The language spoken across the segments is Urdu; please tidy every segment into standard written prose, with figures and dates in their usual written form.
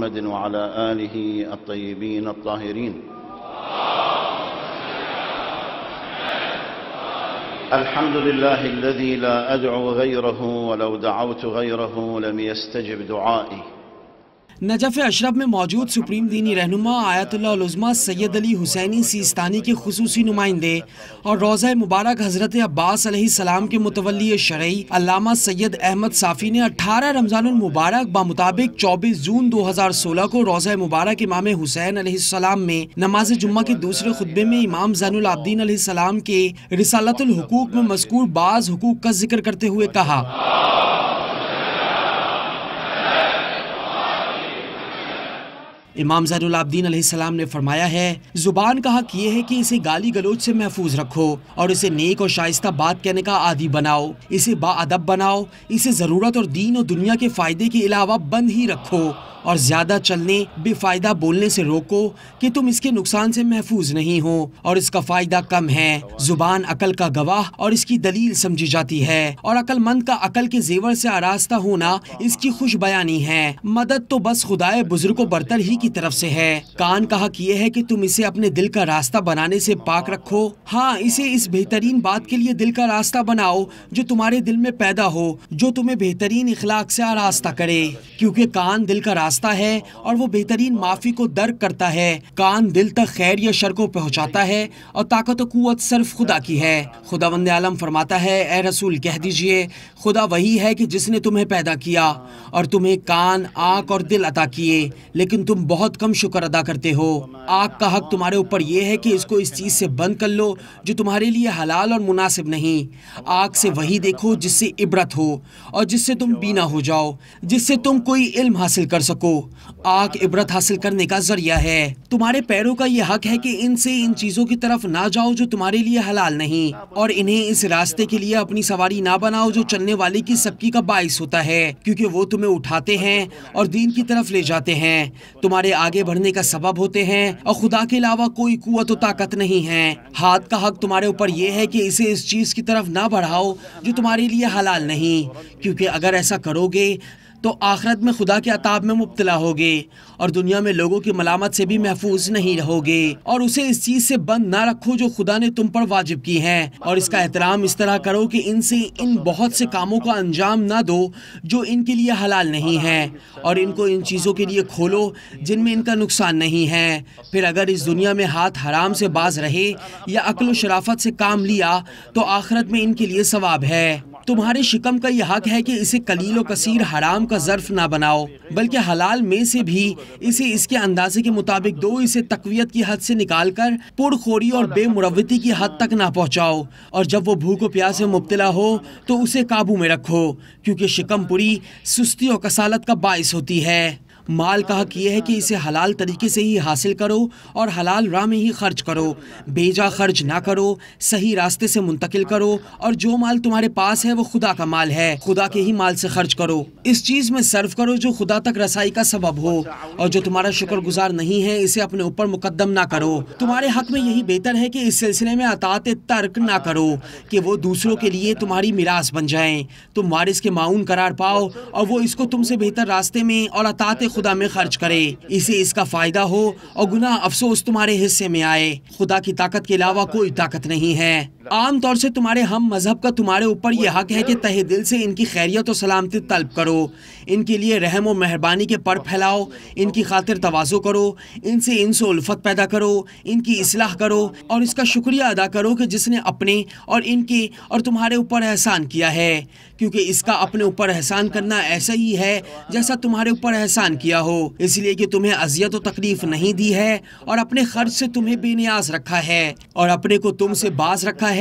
محمد وعلى آله الطيبين الطاهرين. الحمد لله الذي لا أدعو غيره ولو دعوت غيره لم يستجب دعائي. نجف اشرف میں موجود سپریم دینی رہنما آیت اللہ العظمیٰ سید علی حسینی سیستانی کے خصوصی نمائندے اور روضہ مبارک حضرت عباس علیہ السلام کے متولی شرعی علامہ سید احمد صافی نے 18 رمضان المبارک بمطابق 24 جون 2016 کو روضہ مبارک امام حسین علیہ السلام میں نماز جمعہ کے دوسرے خطبے میں امام زین العابدین علیہ السلام کے رسالۃ الحقوق میں مذکور بعض حقوق کا ذکر کرتے ہوئے کہا: امام زین العابدین علیہ السلام نے فرمایا ہے، زبان کا حق یہ ہے کہ اسے گالی گلوچ سے محفوظ رکھو اور اسے نیک اور شائستہ بات کہنے کا عادی بناؤ، اسے با ادب بناؤ، اسے ضرورت اور دین اور دنیا کے فائدے کے علاوہ بند ہی رکھو اور زیادہ چلنے بے فائدہ بولنے سے روکو کہ تم اس کے نقصان سے محفوظ نہیں ہو اور اس کا فائدہ کم ہے۔ زبان عقل کا گواہ اور اس کی دلیل سمجھی جاتی ہے اور عقل مند کا عقل کے زیور سے آراستہ ہونا اس کی خوش بیانی ہے۔ مدد تو بس خدائے بزرگ و برتر ہی کی طرف سے ہے۔ کان کا حق یہ ہے کہ تم اسے اپنے دل کا راستہ بنانے سے پاک رکھو، ہاں اسے اس بہترین بات کے لیے دل کا راستہ بناؤ جو تمہارے دل میں پیدا ہو، جو تمہیں بہترین اخلاق سے آراستہ کرے، کیونکہ کان دل کا راستہ ہے اور وہ بہترین معافی کو درک کرتا ہے۔ کان دل تک خیر یا شر کو پہنچاتا ہے اور طاقت و قوت صرف خدا کی ہے۔ خداوند عالم فرماتا ہے، اے رسول کہہ دیجئے، خدا وہی ہے کہ جس نے تمہیں پیدا کیا اور تمہیں کان، آنکھ اور دل عطا کیے، لیکن تم بہت کم شکر ادا کرتے ہو۔ آنکھ کا حق تمہارے اوپر یہ ہے کہ اس کو اس چیز سے بند کر لو جو تمہارے لیے حلال اور مناسب نہیں۔ آنکھ سے وہی دیکھو جس سے عبرت ہو اور جس سے تم بینا ہو جاؤ، جس سے تم کوئی علم حاصل کر سکو۔ آنکھ عبرت حاصل کرنے کا ذریعہ ہے۔ تمہارے پیروں کا یہ حق ہے کہ ان سے ان چیزوں کی طرف نہ جاؤ جو تمہارے لیے حلال نہیں، اور انہیں اس راستے کے لیے اپنی سواری نہ بناؤ جو چلنے والے کی سبکی کا باعث ہوتا ہے، کیونکہ وہ تمہیں اٹھاتے ہیں اور دین کی طرف لے جاتے ہیں، تمہارے آگے بڑھنے کا سبب ہوتے ہیں، اور خدا کے علاوہ کوئی قوت و طاقت نہیں ہے۔ ہاتھ کا حق تمہارے اوپر یہ ہے کہ اسے اس چیز کی طرف نہ بڑھاؤ جو تمہارے لیے حلال نہیں، کیونکہ اگر ایسا کرو گے تو آخرت میں خدا کے عذاب میں مبتلا ہوگے اور دنیا میں لوگوں کی ملامت سے بھی محفوظ نہیں رہوگے۔ اور اسے اس چیز سے بند نہ رکھو جو خدا نے تم پر واجب کی ہیں، اور اس کا احترام اس طرح کرو کہ ان سے ان بہت سے کاموں کا انجام نہ دو جو ان کے لیے حلال نہیں ہے، اور ان کو ان چیزوں کے لیے کھولو جن میں ان کا نقصان نہیں ہے۔ پھر اگر اس دنیا میں ہاتھ حرام سے باز رہے یا عقل و شرافت سے کام لیا تو آخرت میں ان کے لیے ثواب ہے۔ تمہارے شکم کا یہ حق ہے کہ اسے قلیل و کثیر حرام کا ظرف نہ بناؤ، بلکہ حلال میں سے بھی اسے اس کے اندازے کے مطابق دو، اسے تقویت کی حد سے نکال کر پرخوری اور بے مروتی کی حد تک نہ پہنچاؤ، اور جب وہ بھوک و پیاس میں مبتلا ہو تو اسے قابو میں رکھو، کیونکہ شکم پوری سستی اور کسالت کا باعث ہوتی ہے۔ مال کا حق یہ ہے کہ اسے حلال طریقے سے ہی حاصل کرو اور حلال راہ میں ہی خرچ کرو، بیجا خرچ نہ کرو، صحیح راستے سے منتقل کرو، اور جو مال تمہارے پاس ہے وہ خدا کا مال ہے، خدا کے ہی مال سے خرچ کرو، اس چیز میں صرف کرو جو خدا تک رسائی کا سبب ہو، اور جو تمہارا شکر گزار نہیں ہے اسے اپنے اوپر مقدم نہ کرو۔ تمہارے حق میں یہی بہتر ہے کہ اس سلسلے میں اطاعت ترک نہ کرو کہ وہ دوسروں کے لیے تمہاری میراث بن جائیں، تم وارث کے معاون قرار پاؤ اور وہ اس کو تم سے بہتر راستے میں اور اطاعت خدا میں خرچ کرے، اسے اس کا فائدہ ہو اور گناہ افسوس تمہارے حصے میں آئے۔ خدا کی طاقت کے علاوہ کوئی طاقت نہیں ہے۔ عام طور سے تمہارے ہم مذہب کا تمہارے اوپر یہ حق ہے کہ تہ دل سے ان کی خیریت و سلامتی طلب کرو، ان کے لیے رحم و مہربانی کے پر پھیلاؤ، ان کی خاطر تواضع کرو، ان سے الفت پیدا کرو، ان کی اصلاح کرو، اور اس کا شکریہ ادا کرو کہ جس نے اپنے اور ان کے اور تمہارے اوپر احسان کیا ہے، کیونکہ اس کا اپنے اوپر احسان کرنا ایسا ہی ہے جیسا تمہارے اوپر احسان کیا ہو، اس لیے کہ تمہیں اذیت و تکلیف نہیں دی ہے اور اپنے خرچ سے تمہیں بے نیاز رکھا ہے اور اپنے کو تم سے باز رکھا ہے۔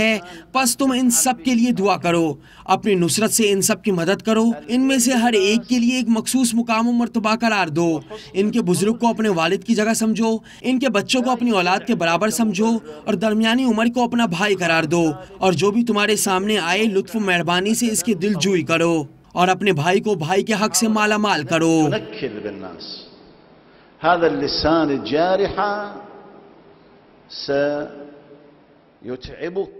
پس تم ان سب کے لیے دعا کرو، اپنی نصرت سے ان سب کی مدد کرو، ان میں سے ہر ایک کے لیے ایک مخصوص مقام و مرتبہ قرار دو، ان کے بزرگ کو اپنے والد کی جگہ سمجھو، ان کے بچوں کو اپنی اولاد کے برابر سمجھو، اور درمیانی عمر کو اپنا بھائی قرار دو، اور جو بھی تمہارے سامنے آئے لطف و مہربانی سے اس کی دل جوئی کرو، اور اپنے بھائی کو بھائی کے حق سے مالا مال کرو۔ هذا اللسان الجارح سيتعبك